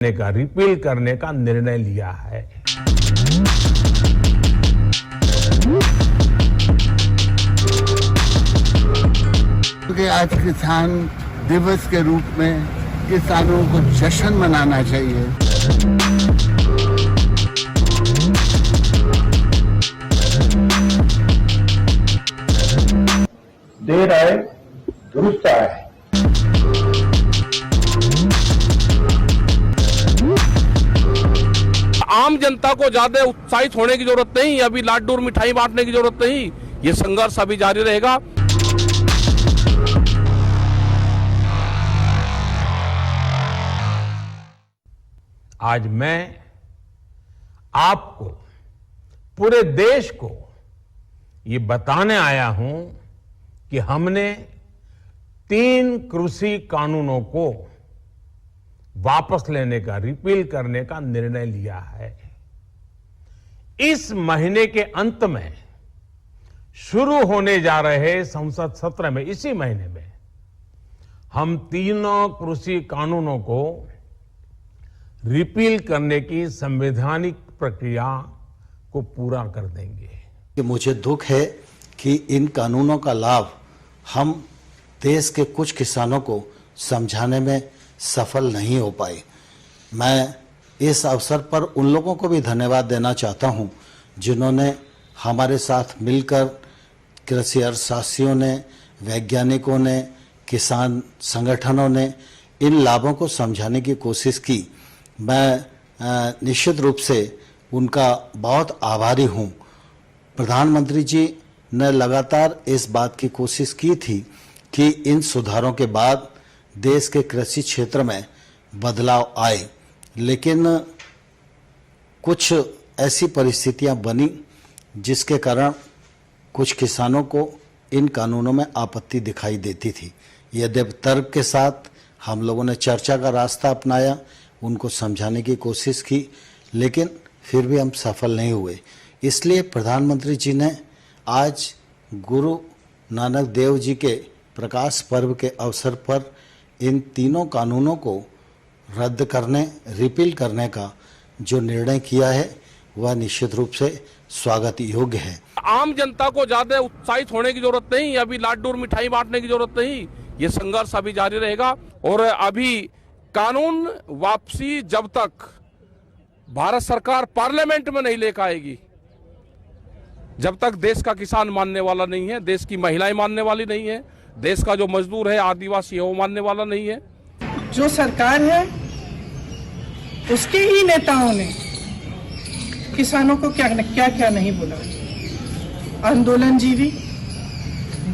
का रिपील करने का निर्णय लिया है। क्योंकि आज किसान दिवस के रूप में किसानों को जश्न मनाना चाहिए। देर आए दुरुस्त आए। आम जनता को ज्यादा उत्साहित होने की जरूरत नहीं, अभी लाडू और मिठाई बांटने की जरूरत नहीं, ये संघर्ष अभी जारी रहेगा। आज मैं आपको, पूरे देश को ये बताने आया हूं कि हमने 3 कृषि कानूनों को वापस लेने का, रिपील करने का निर्णय लिया है। इस महीने के अंत में शुरू होने जा रहे संसद सत्र में, इसी महीने में हम तीनों कृषि कानूनों को रिपील करने की संवैधानिक प्रक्रिया को पूरा कर देंगे। मुझे दुख है कि इन कानूनों का लाभ हम देश के कुछ किसानों को समझाने में सफल नहीं हो पाए। मैं इस अवसर पर उन लोगों को भी धन्यवाद देना चाहता हूं जिन्होंने हमारे साथ मिलकर, कृषि अर्थशास्त्रियों ने, वैज्ञानिकों ने, किसान संगठनों ने इन लाभों को समझाने की कोशिश की। मैं निश्चित रूप से उनका बहुत आभारी हूं। प्रधानमंत्री जी ने लगातार इस बात की कोशिश की थी कि इन सुधारों के बाद देश के कृषि क्षेत्र में बदलाव आए, लेकिन कुछ ऐसी परिस्थितियां बनी जिसके कारण कुछ किसानों को इन कानूनों में आपत्ति दिखाई देती थी। यद्यपि तर्क के साथ हम लोगों ने चर्चा का रास्ता अपनाया, उनको समझाने की कोशिश की, लेकिन फिर भी हम सफल नहीं हुए। इसलिए प्रधानमंत्री जी ने आज गुरु नानक देव जी के प्रकाश पर्व के अवसर पर इन तीनों कानूनों को रद्द करने, रिपील करने का जो निर्णय किया है वह निश्चित रूप से स्वागत योग्य है। आम जनता को ज्यादा उत्साहित होने की जरूरत नहीं, अभी लाडू और मिठाई बांटने की जरूरत नहीं, ये संघर्ष अभी जारी रहेगा। और अभी कानून वापसी जब तक भारत सरकार पार्लियामेंट में नहीं लेकर आएगी, जब तक देश का किसान मानने वाला नहीं है, देश की महिलाएं मानने वाली नहीं है, देश का जो मजदूर है, आदिवासी है, वो मानने वाला नहीं है। जो सरकार है उसके ही नेताओं ने किसानों को क्या क्या नहीं बोला। आंदोलनजीवी,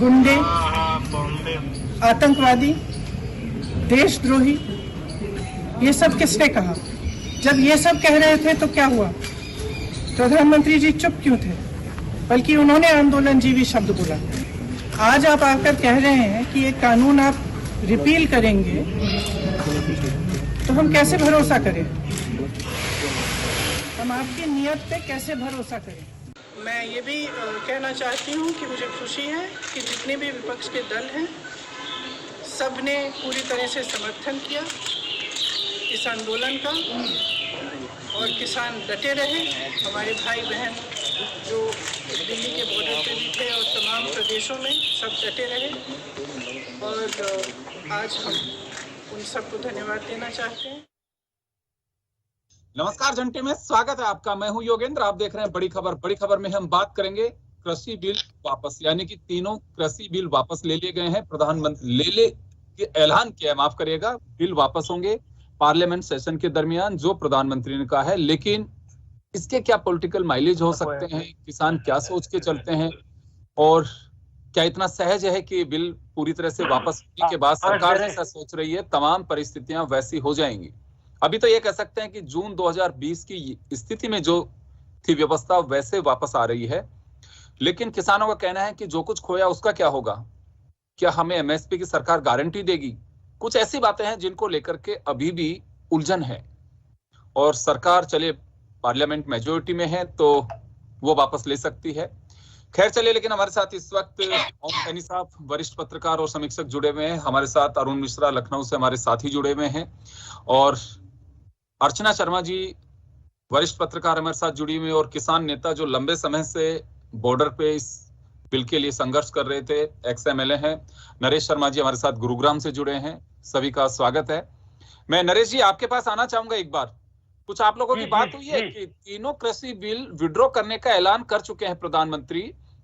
गुंडे, आतंकवादी, देशद्रोही, ये सब किसने कहा? जब ये सब कह रहे थे तो क्या हुआ? प्रधानमंत्री जी चुप क्यों थे? बल्कि उन्होंने आंदोलनजीवी शब्द बोला। आज आप आकर कह रहे हैं कि ये कानून आप रिपील करेंगे, तो हम कैसे भरोसा करें? हम आपकी नियत पे कैसे भरोसा करें? मैं ये भी कहना चाहती हूँ कि मुझे खुशी है कि जितने भी विपक्ष के दल हैं, सब ने पूरी तरह से समर्थन किया इस आंदोलन का, और किसान डटे रहे। हमारे भाई बहन जो दिल्ली के बॉर्डर पे भी थे और तमाम प्रदेशों में, सब डटे रहे, और आज हम उन सबको धन्यवाद देना चाहते हैं। नमस्कार, घंटे में स्वागत है आपका। मैं हूं योगेंद्र, आप देख रहे हैं बड़ी खबर। बड़ी खबर में हम बात करेंगे कृषि बिल वापस, यानी कि तीनों कृषि बिल वापस ले लिए गए हैं। प्रधानमंत्री ले के ऐलान किया है, माफ करिएगा, बिल वापस होंगे पार्लियामेंट सेशन के दरमियान, जो प्रधानमंत्री ने कहा है। लेकिन इसके क्या पॉलिटिकल माइलेज हो सकते हैं, किसान क्या सोच के चलते हैं, और क्या इतना सहज है कि बिल पूरी तरह से वापस होने के बाद सरकार जैसा सोच रही है तमाम परिस्थितियां वैसी हो जाएंगी? अभी तो ये कह सकते हैं कि जून 2020 की स्थिति में जो थी व्यवस्था वैसे वापस आ रही है। लेकिन किसानों का कहना है कि जो कुछ खोया उसका क्या होगा? क्या हमें एमएसपी की सरकार गारंटी देगी? कुछ ऐसी बातें हैं जिनको लेकर के अभी भी उलझन है, और सरकार चले पार्लियामेंट मेजोरिटी में है तो वो वापस ले सकती है। खैर चलिए, लेकिन हमारे साथ इस वक्त ओम सैनी साहब, वरिष्ठ पत्रकार और समीक्षक जुड़े हुए हैं। हमारे साथ अरुण मिश्रा लखनऊ से हमारे साथी जुड़े हुए हैं, और अर्चना शर्मा जी वरिष्ठ पत्रकार हमारे साथ जुड़ी हुई और किसान नेता जो लंबे समय से बॉर्डर पे इस बिल के लिए संघर्ष कर रहे थे, एक्स एमएलए हैं। नरेश शर्मा जी हमारे साथ गुरुग्राम से जुड़े हैं, सभी का स्वागत है। मैं नरेश जी आपके पास आना चाहूंगा एक बार। कुछ आप लोगों की बात हुई है कि तीनों कृषि बिल विड्रॉ करने का ऐलान कर चुके हैं प्रधानमंत्री,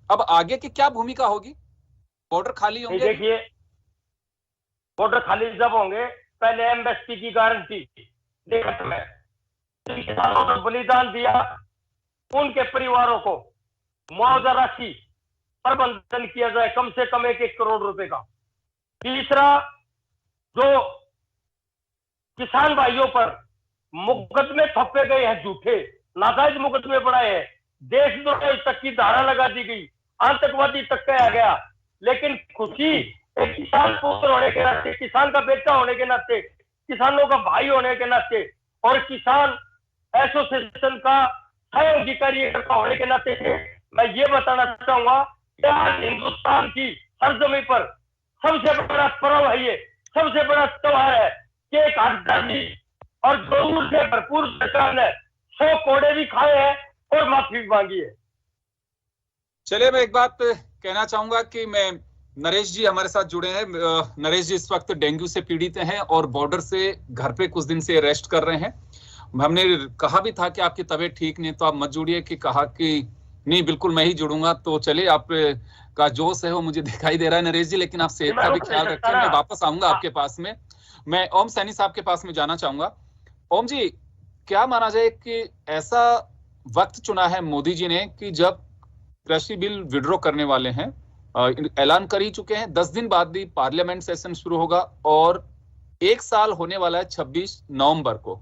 अब आगे की क्या भूमिका होगी? बॉर्डर खाली होंगे? देखिए, बॉर्डर खाली जब होंगे, पहले एमएसपी की गारंटी बलिदान दिया, उनके परिवारों को मुआवजा राशि प्रबंधन किया जाए, कम से कम 1-1 करोड़ रुपए का। तीसरा, जो किसान भाइयों पर मुकदमे थप्पे गए हैं, झूठे नाजायज मुकदमे बढ़ाए हैं, देशद्रोही तक की धारा लगा दी गई, आतंकवादी तक कहा गया, लेकिन खुशी एक किसान पुत्र होने के नाते, किसान का बेटा होने के नाते, किसानों का भाई होने के नाते और किसान एसोसिएशन का सहयोगी कार्यकर्ता होने के नाते मैं ये बताना चाहूंगा कि आज हिंदुस्तान की सरजमी पर सबसे बड़ा पर्व है, ये सबसे बड़ा त्योहार है कि एक आजादी और जरूर से भरपूर सरकार ने 100 कोड़े भी खाए हैं और माफी भी मांगी है। चलिए, मैं एक बात कहना चाहूंगा कि मैं नरेश जी हमारे साथ जुड़े हैं। नरेश जी इस वक्त डेंगू से पीड़ित हैं और बॉर्डर से घर पे कुछ दिन से रेस्ट कर रहे हैं। हमने कहा भी था कि आपकी तबीयत ठीक नहीं तो आप मत जुड़िए, कि कहा कि नहीं बिल्कुल मैं ही जुड़ूंगा। तो चलिए, आप का जोश है वो मुझे दिखाई दे रहा है नरेश जी, लेकिन आप सेहत का भी ख्याल रखें। मैं वापस आऊंगा आपके पास में। मैं ओम सैनी साहब के पास में जाना चाहूंगा। ओम जी, क्या माना जाए कि ऐसा वक्त चुना है मोदी जी ने कि जब कृषि बिल विड्रॉ करने वाले हैं, ऐलान कर ही चुके हैं, 10 दिन बाद भी पार्लियामेंट सेशन शुरू होगा और 1 साल होने वाला है 26 नवंबर को।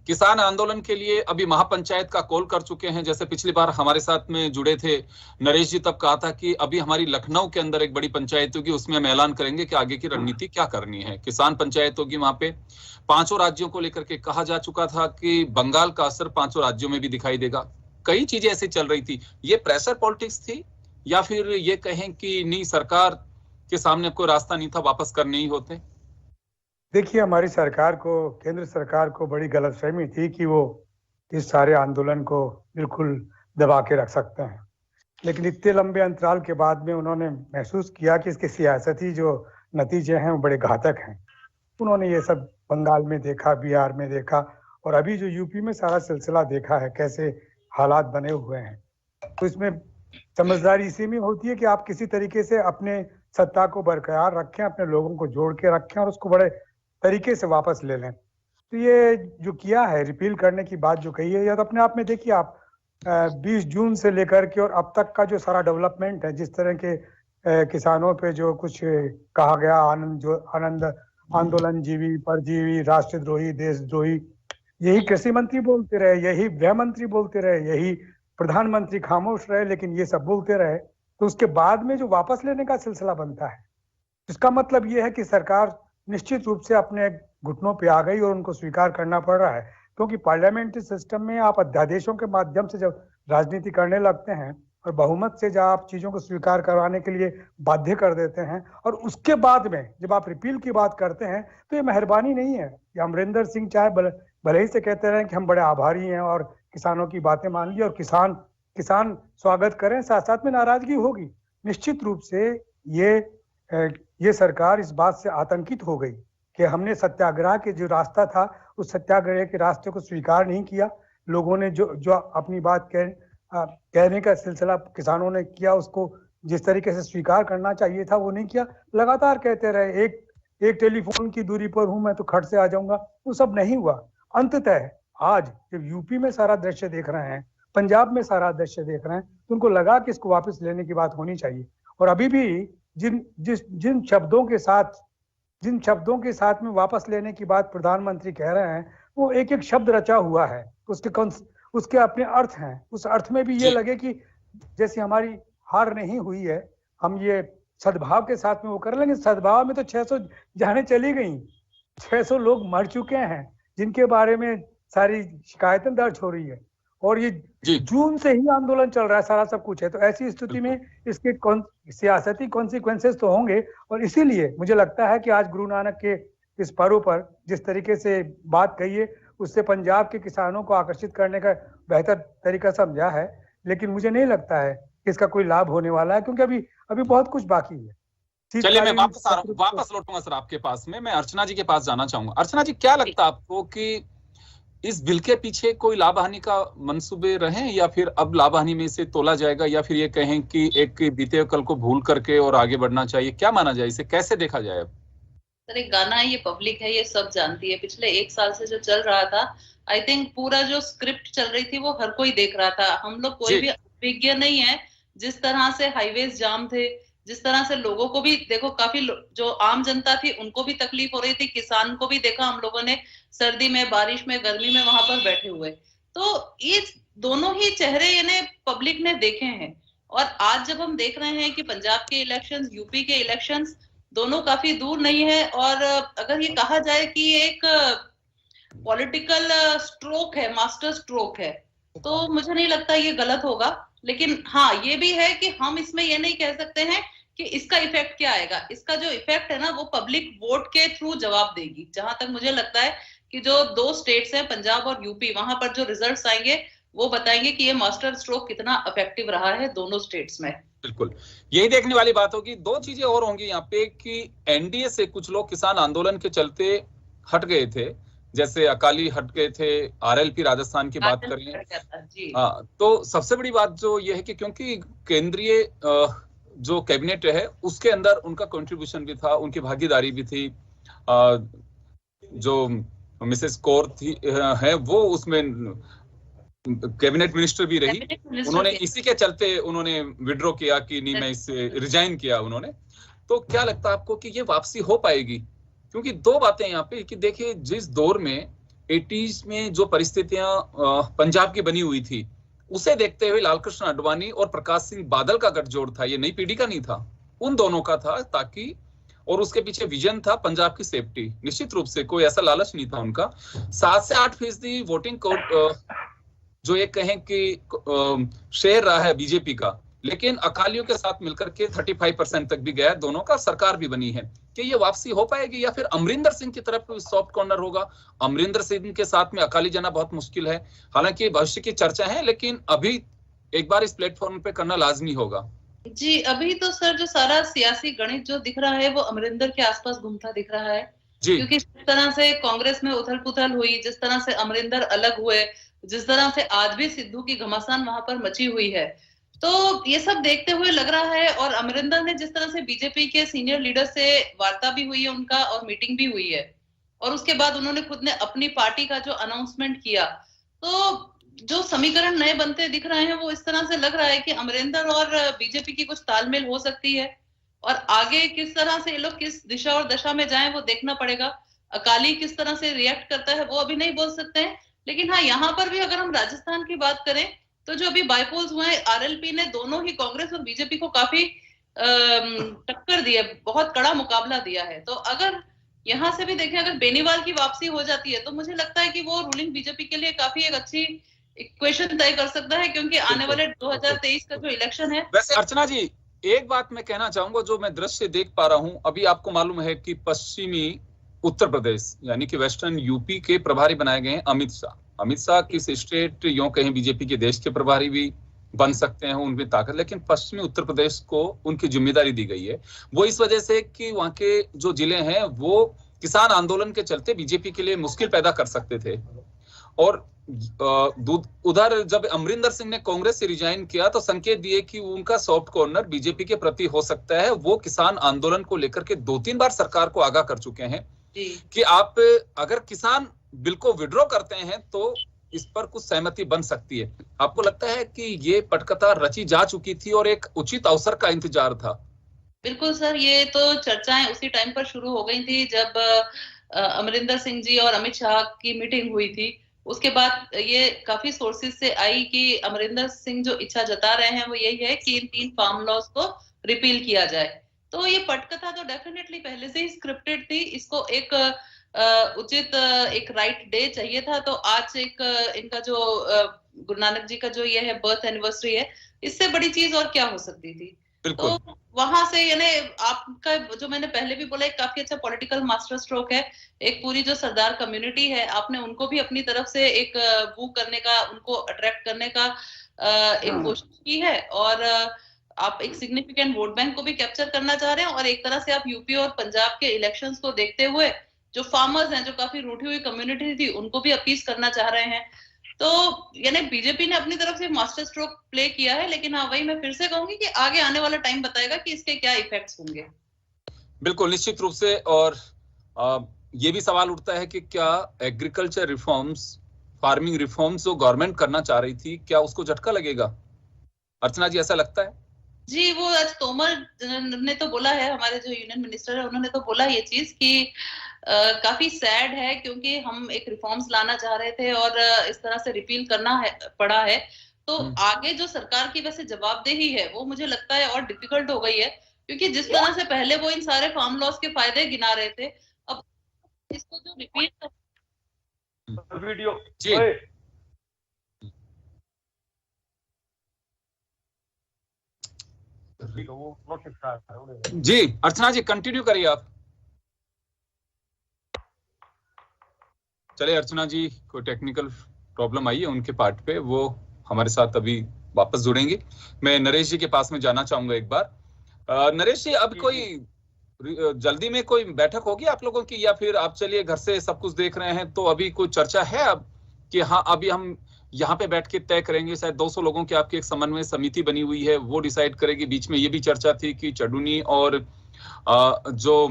किसान आंदोलन के लिए अभी महापंचायत का कॉल कर चुके हैं। जैसे पिछली बार हमारे साथ में जुड़े थे नरेश जी, तब कहा था कि अभी हमारी लखनऊ के अंदर एक बड़ी पंचायत होगी, उसमें हम ऐलान करेंगे कि आगे की रणनीति क्या करनी है। किसान पंचायत होगी वहां पे। 5 राज्यों को लेकर के कहा जा चुका था कि बंगाल का असर 5 राज्यों में भी दिखाई देगा। कई चीजें ऐसी चल रही थी। ये प्रेशर पॉलिटिक्स थी या फिर ये कहें कि नहीं, सरकार के सामने कोई रास्ता नहीं था, वापस करने ही होते? देखिए, हमारी सरकार को, केंद्र सरकार को बड़ी गलतफहमी थी कि वो इस सारे आंदोलन को बिल्कुल दबा के रख सकते हैं, लेकिन इतने लंबे अंतराल के बाद में उन्होंने महसूस किया कि इसके सियासती जो नतीजे हैं वो बड़े घातक हैं। उन्होंने ये सब बंगाल में देखा, बिहार में देखा और अभी जो यूपी में सारा सिलसिला देखा है, कैसे हालात बने हुए हैं। तो इसमें समझदारी इसी में होती है कि आप किसी तरीके से अपने सत्ता को बरकरार रखें, अपने लोगों को जोड़ के रखें और उसको बड़े तरीके से वापस ले लें। तो ये जो किया है, रिपील करने की बात जो कही है, या तो अपने आप में देखिए आप 20 जून से लेकर के और अब तक का जो सारा डेवलपमेंट है, जिस तरह के किसानों पे जो कुछ कहा गया, आनंद आंदोलन जीवी, परजीवी, राष्ट्रद्रोही, देशद्रोही, यही कृषि मंत्री बोलते रहे, यही गृह मंत्री बोलते रहे, यही प्रधानमंत्री खामोश रहे, लेकिन ये सब बोलते रहे। तो उसके बाद में जो वापस लेने का सिलसिला बनता है, इसका मतलब ये है कि सरकार निश्चित रूप से अपने घुटनों पे आ गई और उनको स्वीकार करना पड़ रहा है, क्योंकि पार्लियामेंट्री सिस्टम में आप अध्यादेशों के माध्यम से जब राजनीति करने लगते हैं और बहुमत से जब आप चीजों को स्वीकार करवाने के लिए बाध्य कर देते हैं और उसके बाद में जब आप रिपील की बात करते हैं, तो ये मेहरबानी नहीं है। ये अमरिंदर सिंह चाहे भले ही से कहते रहे कि हम बड़े आभारी हैं और किसानों की बातें मान ली और किसान स्वागत करें, साथ साथ में नाराजगी होगी। निश्चित रूप से ये सरकार इस बात से आतंकित हो गई कि हमने सत्याग्रह के जो रास्ता था, उस सत्याग्रह के रास्ते को स्वीकार नहीं किया। लोगों ने जो अपनी बात कहने का सिलसिला किसानों ने किया, उसको जिस तरीके से स्वीकार करना चाहिए था वो नहीं किया। लगातार कहते रहे एक टेलीफोन की दूरी पर हूं मैं तो खट से आ जाऊंगा, वो सब नहीं हुआ। अंततः आज जब यूपी में सारा दृश्य देख रहे हैं, पंजाब में सारा दृश्य देख रहे हैं, तो उनको लगा कि इसको वापस लेने की बात होनी चाहिए। और अभी भी जिन शब्दों के साथ में वापस लेने की बात प्रधानमंत्री कह रहे हैं, वो एक एक शब्द रचा हुआ है, उसके अपने अर्थ हैं। उस अर्थ में भी ये लगे कि जैसे हमारी हार नहीं हुई है, हम ये सद्भाव के साथ में वो कर लेंगे। सद्भाव में तो 600 जाने चली गई, 600 लोग मर चुके हैं जिनके बारे में सारी शिकायतें दर्ज हो रही है, और ये जून से ही आंदोलन चल रहा है, सारा सब कुछ है। तो ऐसी स्थिति में इसके सियासती कॉन्सिक्वेंसेस तो होंगे, और इसीलिए मुझे लगता है कि आज गुरु नानक के इस पर्व पर जिस तरीके से बात कही है, उससे पंजाब के किसानों को आकर्षित करने का बेहतर तरीका समझा है, लेकिन मुझे नहीं लगता है कि इसका कोई लाभ होने वाला है, क्योंकि अभी बहुत कुछ बाकी है। चलिए मैं वापस लौटूंगा सर आपके पास में। मैं अर्चना जी के पास जाना चाहूंगा। अर्चना जी, क्या लगता है आपको कि इस बिल के पीछे कोई लाभ हानि का मंसूबे रहे, या फिर अब लाभ हानि में इसे तोला जाएगा, या फिर ये कहें कि एक बीते हुए कल को भूल करके और आगे बढ़ना चाहिए? क्या माना जाए, इसे कैसे देखा जाए? अब सर एक गाना है, ये पब्लिक है, ये सब जानती है। पिछले 1 साल से जो चल रहा था, आई थिंक पूरा जो स्क्रिप्ट चल रही थी वो हर कोई देख रहा था। हम लोग कोई भी अभिज्ञ नहीं है। जिस तरह से हाईवेज जाम थे, जिस तरह से लोगों को भी देखो, काफी जो आम जनता थी उनको भी तकलीफ हो रही थी, किसान को भी देखा हम लोगों ने सर्दी में, बारिश में, गर्मी में वहां पर बैठे हुए। तो ये दोनों ही चेहरे यानी पब्लिक ने देखे हैं। और आज जब हम देख रहे हैं कि पंजाब के इलेक्शंस, यूपी के इलेक्शंस दोनों काफी दूर नहीं है, और अगर ये कहा जाए कि एक पॉलिटिकल स्ट्रोक है, मास्टर स्ट्रोक है, तो मुझे नहीं लगता ये गलत होगा। लेकिन हाँ, ये भी है कि हम इसमें ये नहीं कह सकते हैं कि इसका इफेक्ट क्या आएगा। इसका जो इफेक्ट है ना, वो पब्लिक वोट के थ्रू जवाब देगी। जहां तक मुझे लगता है कि जो 2 स्टेट्स हैं, पंजाब और यूपी, वहां पर जो रिजल्ट्स आएंगे वो बताएंगे कि ये मास्टर स्ट्रोक कितना इफेक्टिव रहा है दोनों स्टेट्स में। बिल्कुल यही देखने वाली बात होगी। 2 चीजें और होंगी यहाँ पे कि एनडीए से कुछ लोग किसान आंदोलन के चलते हट गए थे, जैसे अकाली हट गए थे, आरएलपी राजस्थान की बात करें। हाँ, तो सबसे बड़ी बात जो ये है कि क्योंकि केंद्रीय जो कैबिनेट है उसके अंदर उनका कंट्रीब्यूशन भी था, उनकी भागीदारी भी थी। जो मिसेस कौर थी है वो उसमें कैबिनेट मिनिस्टर भी रही। उन्होंने इसी के चलते उन्होंने विड्रॉ किया कि नहीं, मैं इससे रिजाइन किया उन्होंने। तो क्या लगता है आपको कि ये वापसी हो पाएगी? क्योंकि 2 बातें यहाँ पे कि देखिए, जिस दौर में 80s में जो परिस्थितियां पंजाब की बनी हुई थी, उसे देखते हुए लालकृष्ण आडवाणी और प्रकाश सिंह बादल का गठजोड़ था, ये नई पीढ़ी का नहीं था, उन दोनों का था, ताकि और उसके पीछे विजन था पंजाब की सेफ्टी। निश्चित रूप से कोई ऐसा लालच नहीं था उनका। 7 से 8% वोटिंग को जो ये कहें कि शेयर रहा है बीजेपी का, लेकिन अकालियों के साथ मिलकर के 35% तक भी गया, दोनों का सरकार भी बनी है। कि ये वापसी हो पाएगी या फिर अमरिंदर सिंह की तरफ सॉफ्ट कॉर्नर होगा? अमरिंदर सिंह के साथ में अकाली जाना बहुत मुश्किल है। हालांकि भविष्य की चर्चा है, लेकिन अभी एक बार इस प्लेटफॉर्म पे करना लाजमी होगा। जी, अभी तो सर जो सारा सियासी गणित जो दिख रहा है वो अमरिंदर के आसपास घूमता दिख रहा है। क्योंकि जिस तरह से कांग्रेस में उथल पुथल हुई, जिस तरह से अमरिंदर अलग हुए, जिस तरह से आज भी सिद्धू की घमासान वहां पर मची हुई है, तो ये सब देखते हुए लग रहा है। और अमरिंदर ने जिस तरह से बीजेपी के सीनियर लीडर से वार्ता भी हुई है उनका, और मीटिंग भी हुई है, और उसके बाद उन्होंने खुद ने अपनी पार्टी का जो अनाउंसमेंट किया, तो जो समीकरण नए बनते दिख रहे हैं वो इस तरह से लग रहा है कि अमरिंदर और बीजेपी की कुछ तालमेल हो सकती है। और आगे किस तरह से ये लोग किस दिशा और दशा में जाएं वो देखना पड़ेगा। अकाली किस तरह से रिएक्ट करता है वो अभी नहीं बोल सकते हैं। लेकिन हाँ, यहाँ पर भी अगर हम राजस्थान की बात करें तो जो अभी बाईपोल्स हुए हैं, आरएलपी ने दोनों ही कांग्रेस और बीजेपी को काफी टक्कर दी है, बहुत कड़ा मुकाबला दिया है। तो अगर यहाँ से भी देखें, अगर बेनीवाल की वापसी हो जाती है तो मुझे लगता है कि वो रूलिंग बीजेपी के लिए काफी एक अच्छी इक्वेशन तय कर सकता है, क्योंकि आने वाले 2023 का जो इलेक्शन है। वैसे अर्चना जी, एक बात मैं कहना चाहूंगा, जो मैं दृश्य देख पा रहा हूं अभी, आपको मालूम है कि पश्चिमी उत्तर प्रदेश यानी कि वेस्टर्न यूपी के प्रभारी बनाए गए हैं अमित शाह। अमित शाह किस स्टेट यूं कहें बीजेपी के देश के प्रभारी भी बन सकते हैं, उनमें ताकत, लेकिन पश्चिमी उत्तर प्रदेश को उनकी जिम्मेदारी दी गई है। वो इस वजह से कि वहां के जो जिले हैं वो किसान आंदोलन के चलते बीजेपी के लिए मुश्किल पैदा कर सकते थे। और उधर जब अमरिंदर सिंह ने कांग्रेस से रिजाइन किया तो संकेत दिए कि उनका सॉफ्ट कॉर्नर बीजेपी के प्रति हो सकता है। वो किसान आंदोलन को लेकर के 2-3 बार सरकार को आगाह कर चुके हैं कि आप अगर किसान बिल को विड्रॉ करते हैं तो इस पर कुछ सहमति बन सकती है। आपको लगता है कि ये पटकथा रची जा चुकी थी और एक उचित अवसर का इंतजार था? बिल्कुल सर, ये तो चर्चाएं उसी टाइम पर शुरू हो गई थी जब अमरिंदर सिंह जी और अमित शाह की मीटिंग हुई थी। उसके बाद ये काफी सोर्सेज से आई कि अमरिंदर सिंह जो इच्छा जता रहे हैं वो यही है कि इन 3 फार्म लॉज को रिपील किया जाए। तो ये पटकथा तो डेफिनेटली पहले से ही स्क्रिप्टेड थी। इसको एक उचित एक राइट डे चाहिए था। तो आज एक इनका जो गुरु नानक जी का जो ये है बर्थ एनिवर्सरी है, इससे बड़ी चीज और क्या हो सकती थी। बिल्कुल। तो वहां से यानी आपका जो मैंने पहले भी बोला, एक काफी अच्छा पॉलिटिकल मास्टर स्ट्रोक है। एक पूरी जो सरदार कम्युनिटी है, आपने उनको भी अपनी तरफ से एक वू करने का, उनको अट्रैक्ट करने का एक कोशिश की है, और आप एक सिग्निफिकेंट वोट बैंक को भी कैप्चर करना चाह रहे हैं, और एक तरह से आप यूपी और पंजाब के इलेक्शंस को देखते हुए जो फार्मर्स हैं, जो काफी रूठी हुई कम्युनिटी थी, उनको भी अपीस करना चाह रहे हैं। तो यानी बीजेपी ने अपनी तरफ से मास्टर स्ट्रोक प्ले किया है, लेकिन हाँ, वही मैं फिर से कहूंगी कि आगे आने वाला टाइम बताएगा कि इसके क्या इफेक्ट्स होंगे। बिल्कुल, निश्चित रूप से। और ये भी सवाल उठता है कि क्या एग्रीकल्चर रिफॉर्म्स, फार्मिंग रिफॉर्म्स जो गवर्नमेंट करना चाह रही थी, क्या उसको झटका लगेगा? अर्चना जी, ऐसा लगता है? जी, वो आज तोमर ने तो बोला है, हमारे जो यूनियन मिनिस्टर है, उन्होंने तो बोला ये चीज कि काफी सैड है, क्योंकि हम एक रिफॉर्म्स लाना चाह रहे थे और इस तरह से रिपील करना पड़ा है। तो आगे जो सरकार की वैसे जवाबदेही है, वो मुझे लगता है और डिफिकल्ट हो गई है, क्योंकि जिस तरह से पहले वो इन सारे फार्म लॉस के फायदे गिना रहे थे, अब इसको जो रिपीट वीडियो जी, अर्चना जी कंटिन्यू करिए आप। चलिए, अर्चना जी कोई टेक्निकल प्रॉब्लम आई है उनके पार्ट पे, वो हमारे साथ अभी वापस जुड़ेंगे। मैं नरेश जी के पास में जाना चाहूंगा एक बार। नरेश जी, अब कोई जल्दी में कोई बैठक होगी आप लोगों की, या फिर आप चलिए घर से सब कुछ देख रहे हैं, तो अभी कोई चर्चा है अब कि हाँ अभी हम यहाँ पे बैठ के तय करेंगे? शायद 200 लोगों की आपकी एक समन्वय समिति बनी हुई है, वो डिसाइड करेगी। बीच में ये भी चर्चा थी कि चडुनी और जो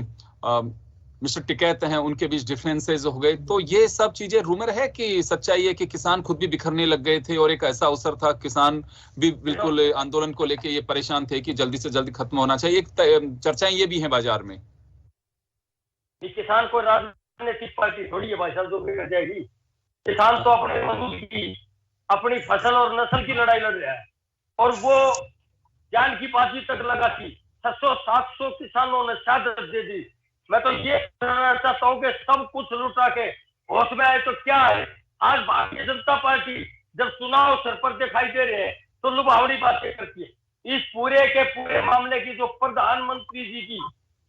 मिस्टर टिकैत हैं, उनके बीच डिफरेंसेस हो गए। तो ये सब चीजें रूमर है कि सच्चाई है कि किसान खुद भी बिखरने लग गए थे, और एक ऐसा अवसर था, किसान भी बिल्कुल आंदोलन को लेके ये परेशान थे कि जल्दी से जल्दी खत्म होना चाहिए। एक चर्चाएं ये भी हैं बाजार में। किसान को राजनीतिक पार्टी थोड़ी है भाई साहब जो बिगड़ जाएगी। किसान तो अपने मजदूर की, अपनी फसल और नस्ल की लड़ाई लड़ रहा है, और वो जान की बाजी तक लगाती। 600-700 किसानों ने शहादत दे दी। मैं तो ये कहना चाहता हूँ कि सब कुछ लुटा के होश में आए तो क्या है। आज भारतीय जनता पार्टी जब चुनाव सर पर दिखाई दे रहे हैं तो लुभावनी बातें करती है। इस पूरे के पूरे मामले की जो प्रधानमंत्री जी की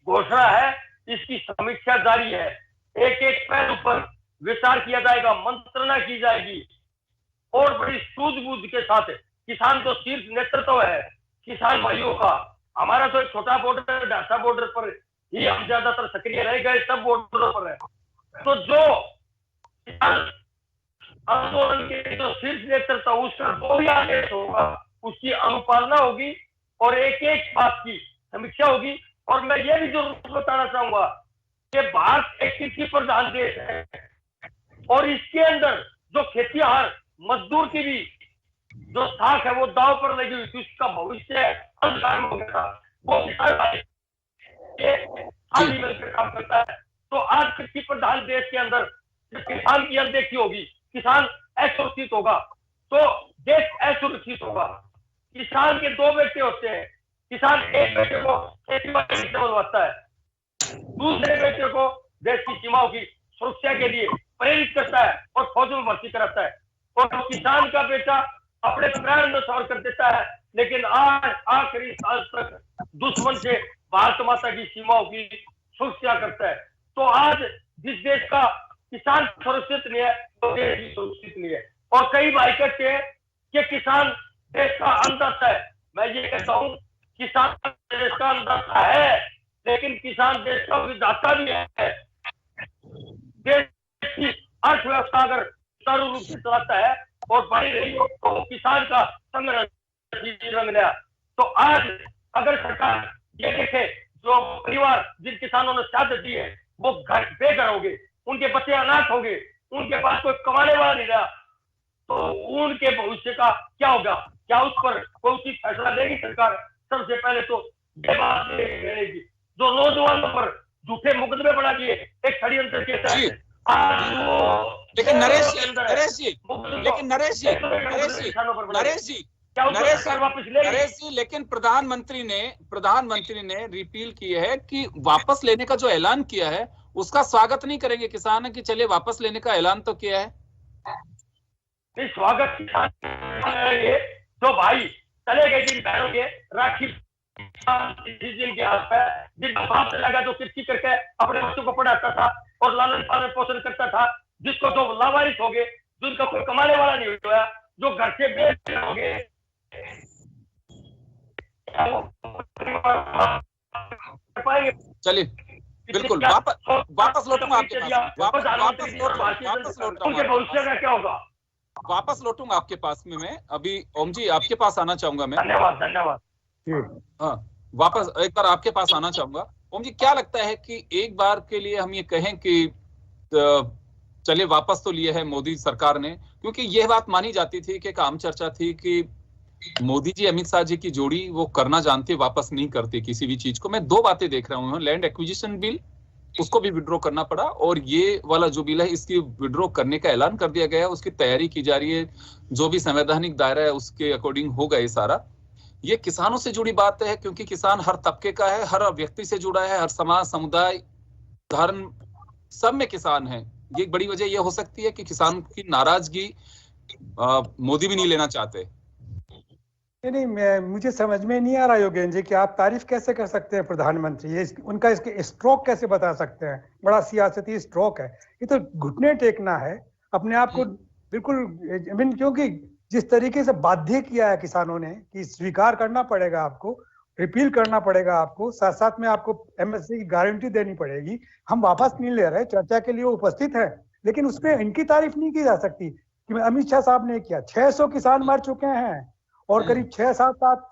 घोषणा है, इसकी समीक्षा जारी है। एक एक पहलू पर विचार किया जाएगा, मंत्रणा की जाएगी, और बड़ी सूझबूझ के साथ। किसान तो शीर्ष नेतृत्व है किसान भाइयों का। हमारा तो एक छोटा बॉर्डर, ढाका बॉर्डर पर ही हम ज्यादातर सक्रिय रह गए, सब बॉर्डरों पर है। तो जो आंदोलन के जो शीर्ष नेतृत्व, उसका जो भी आदेश होगा उसकी अनुपालना होगी, और एक एक बात की समीक्षा होगी। और मैं ये भी जरूर बताना चाहूंगा कि भारत एक कृषि प्रधान देश है, और इसके अंदर जो खेतीहर मजदूर की भी जो साख है वो दाव पर लगी हुई थी, उसका भविष्य अंधकार हो गया। वो मिलकर काम करता है। तो आज कृषि प्रधान देश के अंदर किसान की अनदेखी होगी, किसान असुरक्षित होगा, तो देश असुरक्षित होगा। किसान के 2 बेटे होते हैं। किसान एक बेटे को खेती बाड़ी से बनवाता है, दूसरे बेटे को देश की सीमाओं की सुरक्षा के लिए प्रेरित करता है और फौज में भर्ती कराता है। और किसान का बेटा अपने प्राण न्यौछावर कर देता है, लेकिन आज आखिरी साल तक दुश्मन से भारत माता की सीमाओं की सुरक्षा करता है। तो आज जिस देश का किसान सुरक्षित नहीं है, वो देश भी सुरक्षित नहीं है। और कई भाई कहते हैं कि किसान देश का अन्नदाता है। मैं ये कहता हूँ, किसान देश का अन्नदाता है, लेकिन किसान देश का विधाता भी है। देश की अर्थव्यवस्था अगर सुचारू रूप से चलाता है और बढ़ी रही हो, तो किसान का संग्रह रंग लिया। तो आज अगर सरकार ये देखे, जो परिवार जिन किसानों ने शहादत दी है वो घर बेघर हो गए, उनके बच्चे अनाथ हो गए, उनके पास कोई कमाने वाला नहीं रहा, तो उनके भविष्य का क्या होगा? क्या उस पर कोई उचित फैसला लेगी सरकार? सबसे पहले तो ये बात लेगी, जो नौजवानों पर झूठे मुकदमे बना दिए एक षड्यंत्र के तहत। लेकिन नरेश जी, लेकिन प्रधानमंत्री ने रिपील की है कि वापस लेने का जो ऐलान किया है उसका स्वागत नहीं करेंगे किसान, कि चलिए वापस लेने का ऐलान तो किया है। स्वागत जो भाई चले गए जिन बहनों के राखी के हाथ पे जिसका बाप चला गया तो किसी करके अपने बच्चों को पढ़ाता था और लालन पालन पोषण करता था, जिसको जो लावारिस हो गए, जिनका कोई कमाने वाला नहीं हुआ, जो घर से बेच हो गए, चलिए बिल्कुल वापस लौटूंगा आपके पास, उनके भविष्य का क्या होगा? वापस लौटूंगा आपके पास में। मैं अभी ओम जी आपके पास आना चाहूंगा मैं। धन्यवाद। हाँ, वापस एक बार आपके पास आना चाहूंगा। ओम जी, क्या लगता है कि एक बार के लिए हम ये कहें कि चलिए वापस तो लिए है मोदी सरकार ने, क्योंकि यह बात मानी जाती थी कि एक आम चर्चा थी कि मोदी जी अमित शाह जी की जोड़ी वो करना जानते, वापस नहीं करते किसी भी चीज को। मैं दो बातें देख रहा हूँ, लैंड एक्विजिशन बिल उसको भी विड्रॉ करना पड़ा, और ये वाला जो बिल है इसकी विड्रॉ करने का ऐलान कर दिया गया है, उसकी तैयारी की जा रही है, जो भी संवैधानिक दायरा है उसके अकॉर्डिंग होगा ये सारा। ये किसानों से जुड़ी बात है, क्योंकि किसान हर तबके का है, हर व्यक्ति से जुड़ा है, हर समाज, समुदाय, धर्म, सब में किसान है। ये एक बड़ी वजह ये हो सकती है कि किसान की नाराजगी मोदी भी नहीं लेना चाहते। नहीं, मुझे समझ में नहीं आ रहा योगेंद्र जी कि आप तारीफ कैसे कर सकते हैं प्रधानमंत्री, ये उनका इसके स्ट्रोक कैसे बता सकते हैं? बड़ा सियासती स्ट्रोक है ये तो। घुटने टेकना है अपने आप को बिल्कुल, क्योंकि जिस तरीके से बाध्य किया है किसानों ने कि स्वीकार करना पड़ेगा आपको, रिपील करना पड़ेगा आपको, साथ साथ में आपको एमएसपी की गारंटी देनी पड़ेगी। हम वापस नहीं ले रहे, चर्चा के लिए उपस्थित है, लेकिन उसमें इनकी तारीफ नहीं की जा सकती कि अमित शाह साहब ने किया। 600 किसान मर चुके हैं और करीब 6-7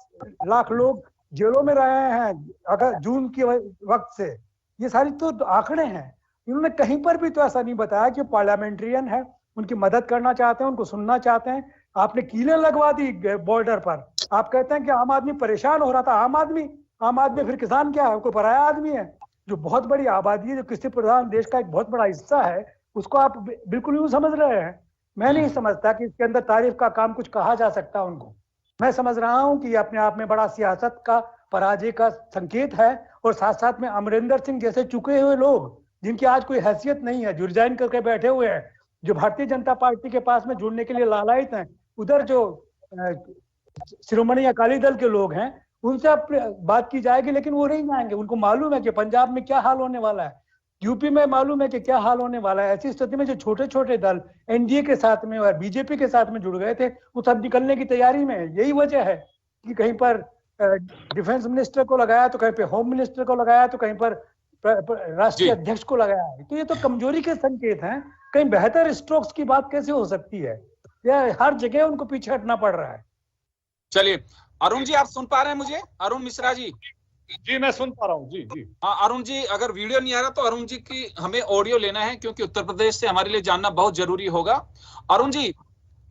लाख लोग जेलों में रहे हैं अगर जून के वक्त से। ये सारी तो आंकड़े हैं। इन्होंने कहीं पर भी तो ऐसा नहीं बताया कि पार्लियामेंट्रियन है, उनकी मदद करना चाहते हैं, उनको सुनना चाहते हैं। आपने कीलें लगवा दी बॉर्डर पर। आप कहते हैं कि आम आदमी परेशान हो रहा था। आम आदमी फिर किसान क्या है? कोई पराया आदमी है? जो बहुत बड़ी आबादी है, जो कृषि प्रधान देश का एक बहुत बड़ा हिस्सा है, उसको आप बिल्कुल यूं समझ रहे हैं। मैं नहीं समझता कि इसके अंदर तारीफ का काम कुछ कहा जा सकता उनको। मैं समझ रहा हूं कि अपने आप में बड़ा सियासत का पराजय का संकेत है, और साथ साथ में अमरिंदर सिंह जैसे चुके हुए लोग जिनकी आज कोई हैसियत नहीं है, जो रिजाइन करके बैठे हुए हैं, जो भारतीय जनता पार्टी के पास में जुड़ने के लिए लालायित हैं, उधर जो शिरोमणि अकाली दल के लोग हैं, उनसे अब बात की जाएगी, लेकिन वो नहीं जाएंगे। उनको मालूम है कि पंजाब में क्या हाल होने वाला है, यूपी में मालूम है कि क्या हाल होने वाला है। ऐसी स्थिति में जो छोटे छोटे दल एनडीए के साथ में और बीजेपी के साथ में जुड़ गए थे, वो सब निकलने की तैयारी में है। यही वजह है कि कहीं पर डिफेंस मिनिस्टर को लगाया, तो कहीं पर होम मिनिस्टर को लगाया, तो कहीं पर राष्ट्रीय अध्यक्ष को लगाया है। तो ये तो कमजोरी के संकेत हैं। कहीं बेहतर स्ट्रोक्स की बात कैसे हो सकती है? यह हर जगह उनको पीछे हटना पड़ रहा है। चलिए अरुण जी, आप सुन पा रहे हैं मुझे? अरुण मिश्रा जी। जी मैं सुन पा रहा हूँ। जी हाँ अरुण जी, अगर वीडियो नहीं आ रहा तो अरुण जी की हमें ऑडियो लेना है, क्योंकि उत्तर प्रदेश से हमारे लिए जानना बहुत जरूरी होगा। अरुण जी,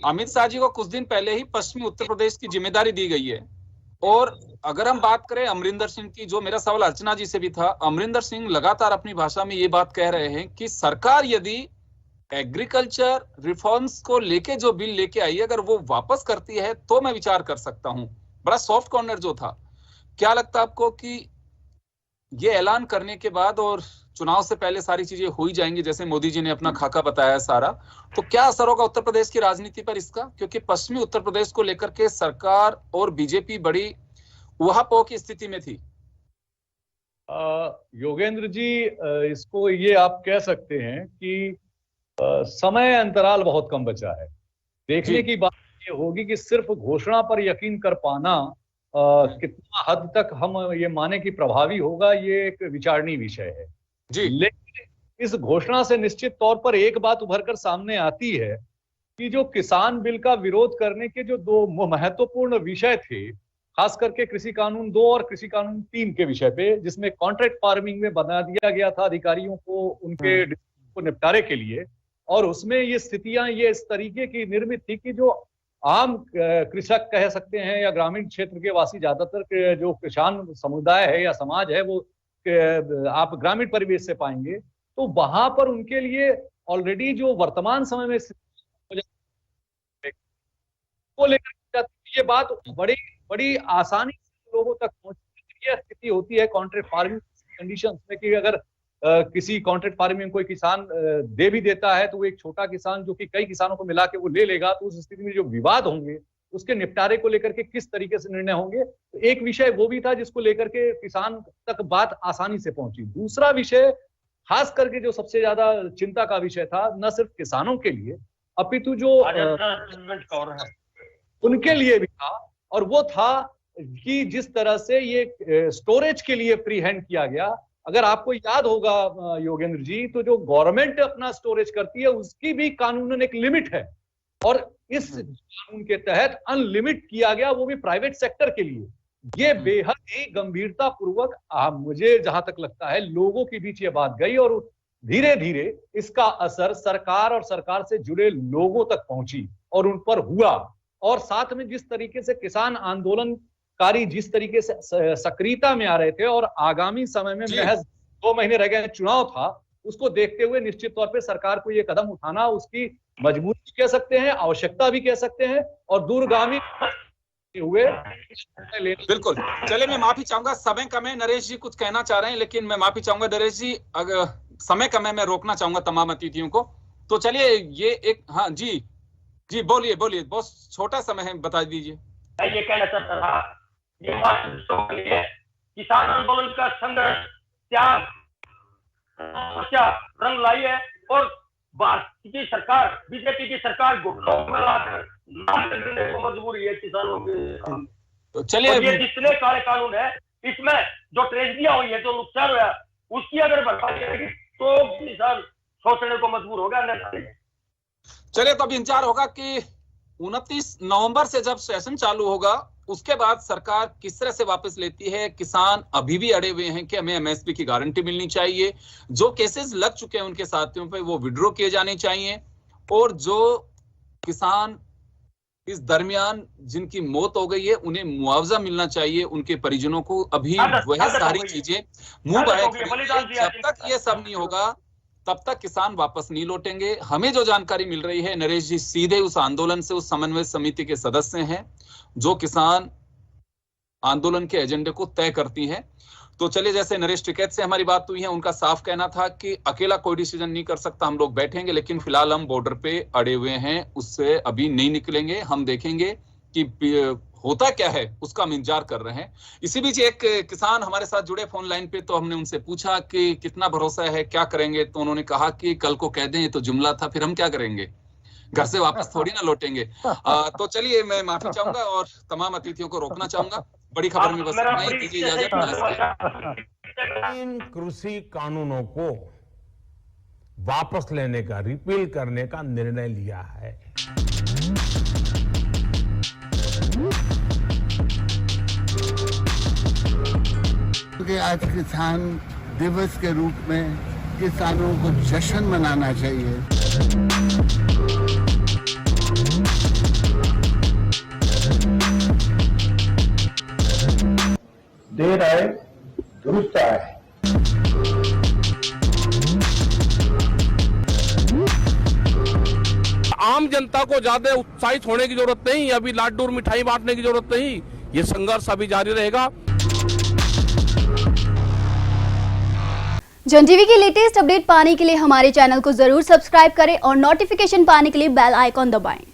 अमित शाह जी को कुछ दिन पहले ही पश्चिमी उत्तर प्रदेश की जिम्मेदारी दी गई है, और अगर हम बात करें अमरिंदर सिंह की, जो मेरा सवाल अर्चना जी से भी था, अमरिंदर सिंह लगातार अपनी भाषा में ये बात कह रहे हैं कि सरकार यदि एग्रीकल्चर रिफॉर्म्स को लेके जो बिल लेके आई है, अगर वो वापस करती है तो मैं विचार कर सकता हूं। बड़ा सॉफ्ट कॉर्नर जो था। क्या लगता है आपको कि ये ऐलान करने के बाद और चुनाव से पहले सारी चीजें हो ही जाएंगी, जैसे मोदी जी ने अपना खाका बताया सारा, तो क्या असर होगा उत्तर प्रदेश की राजनीति पर इसका? क्योंकि पश्चिमी उत्तर प्रदेश को लेकर के सरकार और बीजेपी बड़ी उहापोह की स्थिति में थी। योगेंद्र जी, इसको ये आप कह सकते हैं कि समय अंतराल बहुत कम बचा है। देखने की बात ये होगी कि सिर्फ घोषणा पर यकीन कर पाना कितना हद तक हम ये माने कि प्रभावी होगा, ये एक विचारणीय विषय है जी। लेकिन इस घोषणा से निश्चित तौर पर एक बात उभर कर सामने आती है कि जो किसान बिल का विरोध करने के जो दो महत्वपूर्ण विषय थे, खास करके कृषि कानून 2 और कृषि कानून 3 के विषय पे, जिसमें कॉन्ट्रैक्ट फार्मिंग में बना दिया गया था अधिकारियों को उनके को निपटारे के लिए, और उसमें ये स्थितियां ये इस तरीके की निर्मित थी कि जो आम कृषक कह सकते हैं या ग्रामीण क्षेत्र के वासी, ज्यादातर जो किसान समुदाय है या समाज है, वो आप ग्रामीण परिवेश से पाएंगे, तो वहां पर उनके लिए ऑलरेडी जो वर्तमान समय में को लेकर ये बात बड़ी आसानी से लोगों तक पहुंचने की स्थिति होती है कॉन्ट्रैक्ट फार्मिंग कंडीशंस में, कि अगर किसी कॉन्ट्रैक्ट फार्मिंग में कोई किसान दे भी देता है तो वो एक छोटा किसान जो कि कई किसानों को मिला के वो ले लेगा, तो उस स्थिति में जो विवाद होंगे उसके निपटारे को लेकर के किस तरीके से निर्णय होंगे। तो एक विषय वो भी था जिसको लेकर के किसान तक बात आसानी से पहुंची। दूसरा विषय खास करके जो सबसे ज्यादा चिंता का विषय था, न सिर्फ किसानों के लिए अपितु जो उनके लिए भी था, और वो था कि जिस तरह से ये स्टोरेज के लिए फ्री हैंड किया गया। अगर आपको याद होगा योगेंद्र जी, तो जो गवर्नमेंट अपना स्टोरेज करती है उसकी भी कानूनन एक लिमिट है, और इस कानून के तहत अनलिमिट किया गया, वो भी प्राइवेट सेक्टर के लिए। ये बेहद ही गंभीरता पूर्वक मुझे जहां तक लगता है लोगों के बीच ये बात गई, और धीरे धीरे इसका असर सरकार और सरकार से जुड़े लोगों तक पहुंची और उन पर हुआ। और साथ में जिस तरीके से किसान आंदोलनकारी जिस तरीके से सक्रियता में आ रहे थे, और आगामी समय में महज 2 महीने रह गए चुनाव था, उसको देखते हुए निश्चित तौर पे सरकार को ये कदम उठाना उसकी मजबूरी भी कह सकते हैं, आवश्यकता भी कह सकते हैं, और दूरगामी हुए। बिल्कुल। चलिए, मैं माफी चाहूंगा, समय कम है, नरेश जी कुछ कहना चाह रहे हैं, लेकिन मैं माफी चाहूंगा नरेश जी, अगर समय कम है मैं रोकना चाहूंगा तमाम अतिथियों को। तो चलिए ये एक, हाँ जी जी बोलिए बोलिए, बहुत छोटा समय है, बता दीजिए। ये कहना चाहता था, ये किसान आंदोलन का संघर्ष त्याग क्या रंग लाई है, और भारतीय की सरकार, बीजेपी की सरकार मजबूरी है किसानों की। तो चलिए, ये जितने काले कानून है, इसमें जो ट्रेजडियां हुई है, जो नुकसान हुआ, उसकी अगर भरपाई करेगी तो किसान सोचने को मजबूर होगा। चलिए, तो अब इंतजार होगा कि 29 नवंबर से जब सेशन चालू होगा उसके बाद सरकार किस तरह से वापस लेती है। किसान अभी भी अड़े हुए हैं कि हमें एमएसपी की गारंटी मिलनी चाहिए, जो केसेस लग चुके हैं उनके साथियों पे वो विड्रॉ किए जाने चाहिए, और जो किसान इस दरमियान जिनकी मौत हो गई है उन्हें मुआवजा मिलना चाहिए, उनके परिजनों को। अभी वह सारी चीजें मुंह बहे, जब तक ये सब नहीं होगा तब तक किसान वापस नहीं लौटेंगे। हमें जो जानकारी मिल रही है, नरेश जी सीधे उस आंदोलन से, उस समन्वय समिति के सदस्य हैं जो किसान आंदोलन के एजेंडे को तय करती हैं। तो चलिए, जैसे नरेश टिकैत से हमारी बात हुई है, उनका साफ कहना था कि अकेला कोई डिसीजन नहीं कर सकता, हम लोग बैठेंगे, लेकिन फिलहाल हम बॉर्डर पे अड़े हुए हैं, उससे अभी नहीं निकलेंगे, हम देखेंगे कि होता क्या है, उसका हम इंतजार कर रहे हैं। इसी बीच एक किसान हमारे साथ जुड़े फोन लाइन पे, तो हमने उनसे पूछा कि कितना भरोसा है, क्या करेंगे, तो उन्होंने कहा कि कल को कह दें तो जुमला था, फिर हम क्या करेंगे, घर से वापस थोड़ी ना लौटेंगे। तो चलिए, मैं माफी चाहूंगा और तमाम अतिथियों को रोकना चाहूंगा। बड़ी खबर में बस इतना ही, दीजिए इजाजत। इन कृषि कानूनों को वापस लेने का, रिपील करने का निर्णय लिया है। क्योंकि आज किसान दिवस के रूप में किसानों को जश्न मनाना चाहिए। देर आए दुरुस्त आए। आम जनता को ज्यादा उत्साहित होने की जरूरत नहीं, अभी लाडू और मिठाई बांटने की जरूरत नहीं, ये संघर्ष अभी जारी रहेगा। जन टीवी की लेटेस्ट अपडेट पाने के लिए हमारे चैनल को जरूर सब्सक्राइब करें और नोटिफिकेशन पाने के लिए बेल आइकॉन दबाएं।